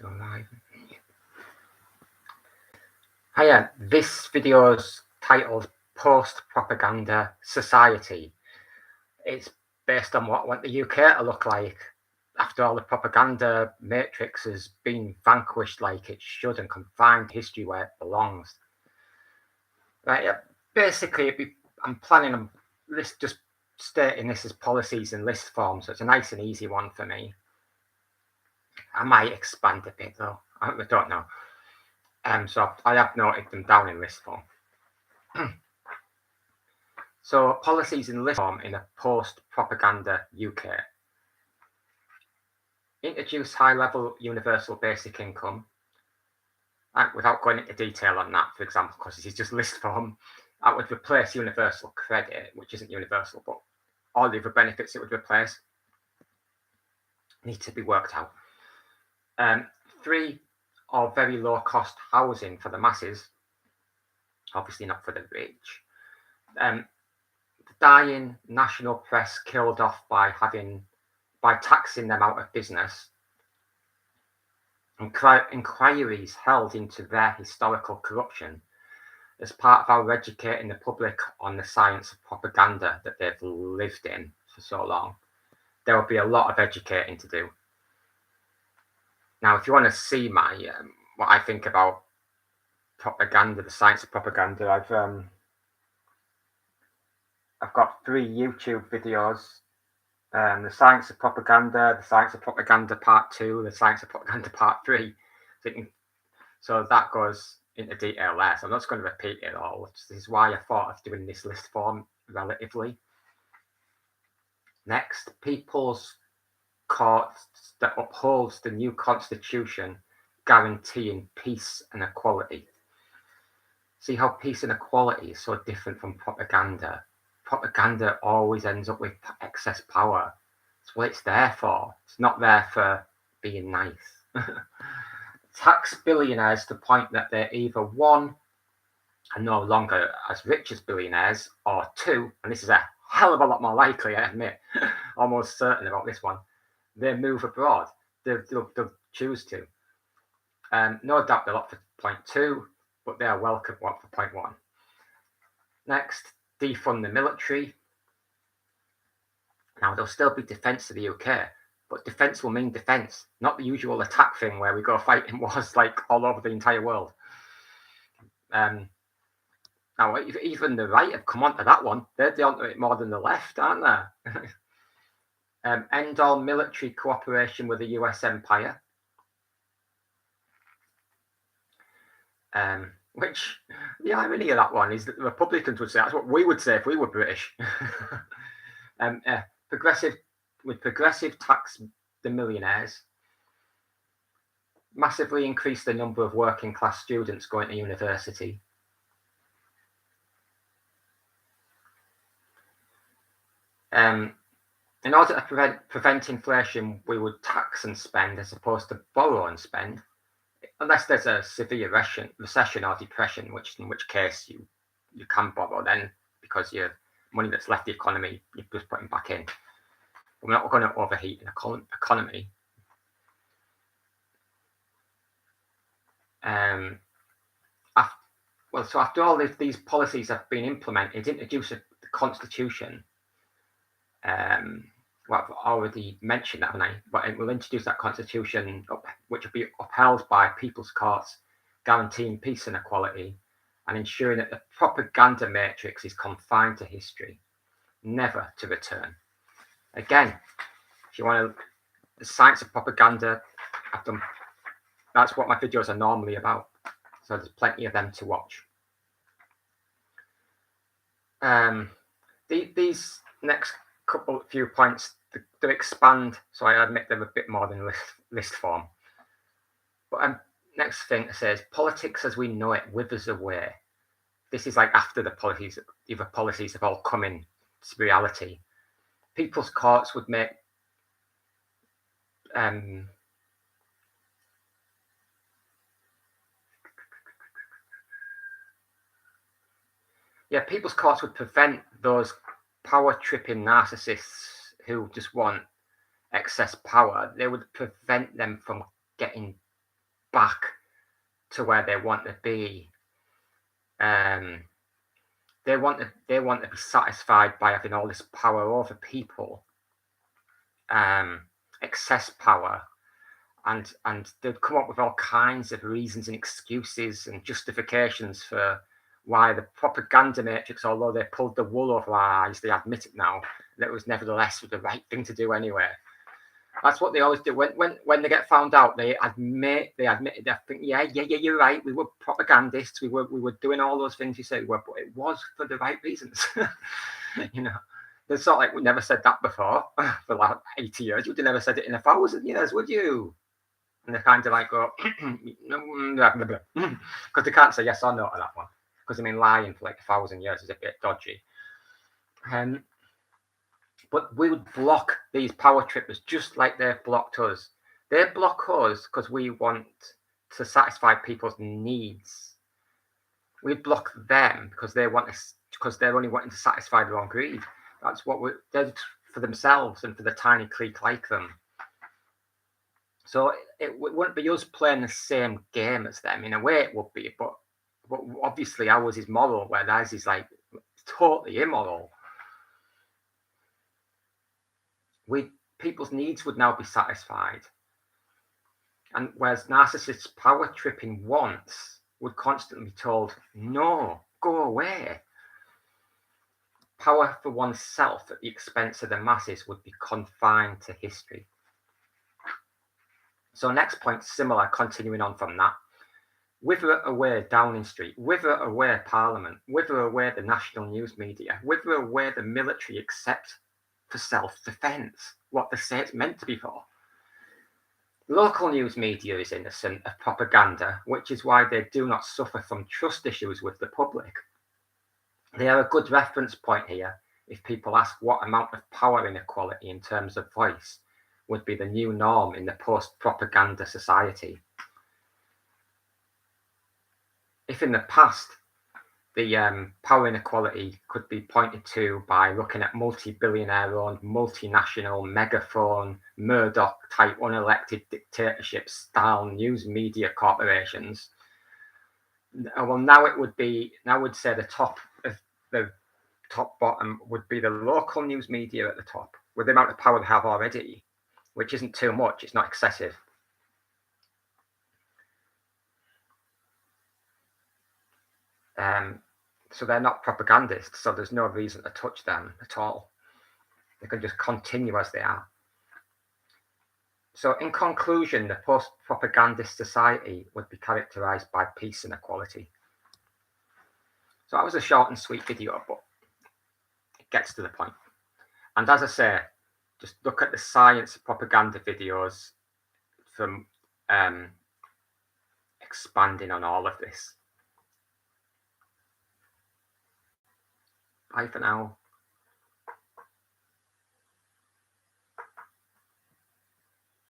Still alive. Hiya, this video's titled Post-Propaganda Society. It's based on what I want the UK to look like after all the propaganda matrix has been vanquished like it should and confined to history where it belongs. Right, basically, I'm planning on this, just stating this as policies in list form, so it's a nice and easy one for me. I might expand a bit though, I don't know. So I have noted them down in list form. So policies in list form in a post-propaganda UK. Introduce high-level universal basic income. Without going into detail on that, for example, because this is just list form, that would replace universal credit, which isn't universal, but all the other benefits it would replace need to be worked out. 3, or very low-cost housing for the masses, obviously not for the rich. The dying national press killed off by taxing them out of business. Inquiries held into their historical corruption as part of our educating the public on the science of propaganda that they've lived in for so long. There will be a lot of educating to do. Now, if you want to see my what I think about propaganda, the science of propaganda, I've got 3 YouTube videos. The Science of Propaganda, the Science of Propaganda Part 2, the Science of Propaganda Part 3. So that goes into detail there. So I'm not just going to repeat it all. This is why I thought of doing this list form relatively. Next, People's Court that upholds the new constitution guaranteeing peace and equality. See how peace and equality is so different from propaganda. Propaganda always ends up with excess power. It's what it's there for. It's not there for being nice. Tax billionaires to the point that they're either 1, are no longer as rich as billionaires, or 2, and this is a hell of a lot more likely, I admit, almost certain about this one, they move abroad. They'll choose to. No doubt they'll opt for point 2, but they are welcome to opt for point 1. Next, defund the military. Now, there'll still be defence of the UK, but defence will mean defence, not the usual attack thing where we go fighting wars like all over the entire world. Now, even the right have come onto that one. They're onto it more than the left, aren't they? End all military cooperation with the US empire. Which, the irony of that one is that the Republicans would say that's what we would say if we were British. Progressive tax the millionaires. Massively increase the number of working class students going to university. In order to prevent inflation, we would tax and spend as opposed to borrow and spend, unless there's a severe recession or depression, in which case you can borrow then, because your money that's left the economy, you're just putting back in. But we're not going to overheat an economy. So after all these policies have been implemented, introduce the constitution. I've already mentioned that, haven't I? But it will introduce that constitution, which will be upheld by people's courts, guaranteeing peace and equality, and ensuring that the propaganda matrix is confined to history, never to return. Again, if you want the science of propaganda, that's what my videos are normally about. So there's plenty of them to watch. These next few points, they expand, so I admit they're a bit more than list form. But next thing it says, politics as we know it withers away. This is like after the policies have all come into reality. People's courts would make people's courts would prevent those power-tripping narcissists who just want excess power. They would prevent them from getting back to where they want to be. They want to be satisfied by having all this power over people, excess power, and they'd come up with all kinds of reasons and excuses and justifications for why the propaganda matrix, although they pulled the wool over our eyes, they admit it now, that it was nevertheless the right thing to do anyway. That's what they always do. When they get found out, they admit they think, yeah, you're right. We were propagandists. We were doing all those things you say we were, but it was for the right reasons. You know, it's not like we never said that before for like 80 years. You'd have never said it in 1,000 years, would you? And they kind of like go, because they can't say yes or no to that one. Because I mean, lying for like 1,000 years is a bit dodgy. But we would block these power trippers just like they've blocked us. They block us because we want to satisfy people's needs. We block them because they're only wanting to satisfy their own greed. That's what they're for themselves and for the tiny clique like them. So it wouldn't be us playing the same game as them. In a way, it would be, but obviously ours is moral, where theirs is like totally immoral. People's needs would now be satisfied, and whereas narcissists' power tripping wants would constantly be told, no, go away. Power for oneself at the expense of the masses would be confined to history. So next point, similar, continuing on from that. Wither away Downing Street, wither away Parliament, wither away the national news media, wither away the military except for self-defense, what the state's meant to be for. Local news media is innocent of propaganda, which is why they do not suffer from trust issues with the public. They are a good reference point here if people ask what amount of power inequality in terms of voice would be the new norm in the post-propaganda society. If in the past the power inequality could be pointed to by looking at multi-billionaire-owned, multinational, megaphone, Murdoch-type unelected dictatorship-style news media corporations, well, now would say the top bottom would be the local news media at the top, with the amount of power they have already, which isn't too much, it's not excessive. So they're not propagandists, so there's no reason to touch them at all. They can just continue as they are. So in conclusion, the post-propagandist society would be characterized by peace and equality. So that was a short and sweet video, but it gets to the point. And as I say, just look at the science propaganda videos from expanding on all of this. Bye for now.